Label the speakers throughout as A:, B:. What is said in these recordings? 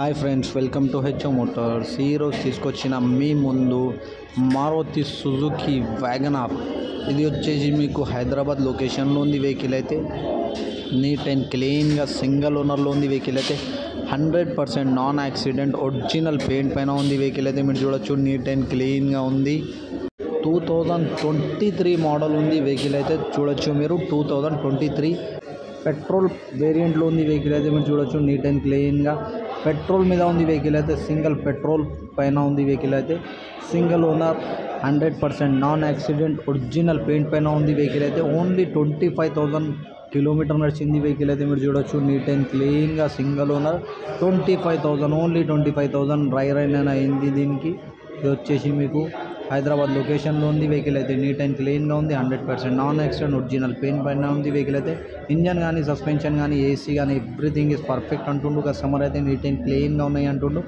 A: Hi friends, welcome to HO Motors. ఈరోజు తీసుకొచ్చిన మీ ముందు మారుతి సుజుకి వ్యాగనార్. ఇది వచ్చేసి మీకు హైదరాబాద్ లొకేషన్లో ఉంది. వెహికల్ అయితే నీట్ అండ్ క్లీన్గా సింగిల్ ఓనర్లో ఉంది. వెహికల్ అయితే 100% నాన్ యాక్సిడెంట్ ఒరిజినల్ పెయింట్ పైన ఉంది. వెహికల్ అయితే మీరు చూడొచ్చు, నీట్ అండ్ క్లీన్గా ఉంది. 2023 మోడల్ ఉంది. వెహికల్ అయితే చూడొచ్చు మీరు, 2023 పెట్రోల్ వేరియంట్లో ఉంది. వెహికల్ అయితే మీరు చూడొచ్చు, నీట్ అండ్ క్లీన్గా పెట్రోల్ మీద ఉంది. వెహికల్ అయితే సింగిల్ పెట్రోల్ పైన ఉంది. వెహికల్ అయితే single owner, 100% non accident original paint పైన ఉంది. వెహికల్ అయితే ఓన్లీ 25,000 కిలోమీటర్ నడిచింది. వెహికల్ అయితే మీరు చూడొచ్చు, నీట్ అండ్ క్లీన్గా సింగిల్ ఓనర్, 25,000 ఓన్లీ 25,000 రైన్ అయింది. దీనికి ఇది వచ్చేసి మీకు హైదరాబాద్ లొకేషన్లో ఉంది. వెహికల్ అయితే నీట్ అండ్ క్లీన్గా ఉంది. 100% నాన్ యాక్సిడెంట్ ఒరిజినల్ పెయింట్ పైన ఉంది. వెహికల్ అయితే ఇంజన్ కానీ, సస్పెన్షన్ కానీ, ఏసీ కానీ ఎవ్రీథింగ్ ఈజ్ పర్ఫెక్ట్ అంటుండు కస్టమర్. అయితే నీట్ అండ్ క్లీన్గా ఉన్నాయి అంటుండు.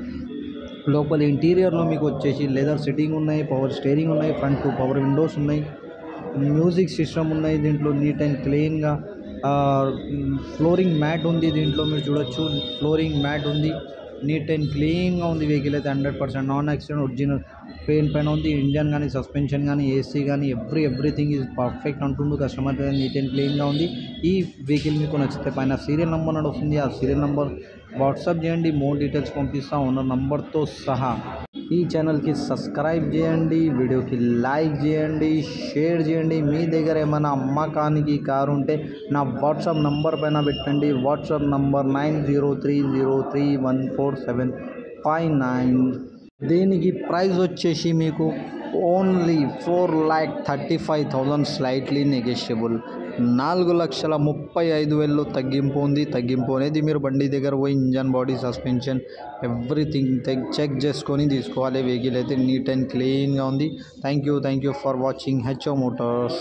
A: లోపల ఇంటీరియర్లో మీకు వచ్చేసి లెదర్ సిట్టింగ్ ఉన్నాయి, పవర్ స్టీరింగ్ ఉన్నాయి, ఫ్రంట్ 2 పవర్ విండోస్ ఉన్నాయి, మ్యూజిక్ సిస్టమ్ ఉన్నాయి. దీంట్లో నీట్ అండ్ క్లీన్గా ఫ్లోరింగ్ మ్యాట్ ఉంది. దీంట్లో మీరు చూడొచ్చు, ఫ్లోరింగ్ మ్యాట్ ఉంది. నీట్ అండ్ క్లీన్గా ఉంది. వెహికల్ అయితే 100% నాన్ యాక్సిడెంట్ ఒరిజినల్ పెయింట్ పైన ఉంది. ఇంజన్ కానీ, సస్పెన్షన్ కానీ, ఏసీ కానీ ఎవ్రీథింగ్ ఈజ్ పర్ఫెక్ట్ అంటుండు కస్టమర్. నీట్ అండ్ క్లీన్గా ఉంది. ఈ వెహికల్ మీకు నచ్చితే పైన సీరియల్ నెంబర్ నడుస్తుంది. ఆ సీరియల్ నెంబర్ వాట్సాప్ చేయండి, మోర్ డీటెయిల్స్ పంపిస్తా ఓనర్ నంబర్తో సహా. ఈ ఛానల్కి సబ్స్క్రైబ్ చేయండి, వీడియోకి లైక్ చేయండి, షేర్ చేయండి. మీ దగ్గర ఏమైనా అమ్మకానికి కారు ఉంటే నా వాట్సాప్ నంబర్ పైన పెట్టండి. WhatsApp number 9030314759. దీనికి ప్రైస్ వచ్చేసి మీకు ఓన్లీ 4,35,000 స్లైట్లీ నెగోషియబుల్. 4,35,000 తగ్గింపు ఉంది. తగ్గింపు అనేది మీరు బండి దగ్గర పోయి engine, body, suspension everything check చేసుకొని తీసుకోవాలి. వెహికల్ అయితే నీట్ అండ్ క్లీన్గా ఉంది. Thank you for watching HO Motors.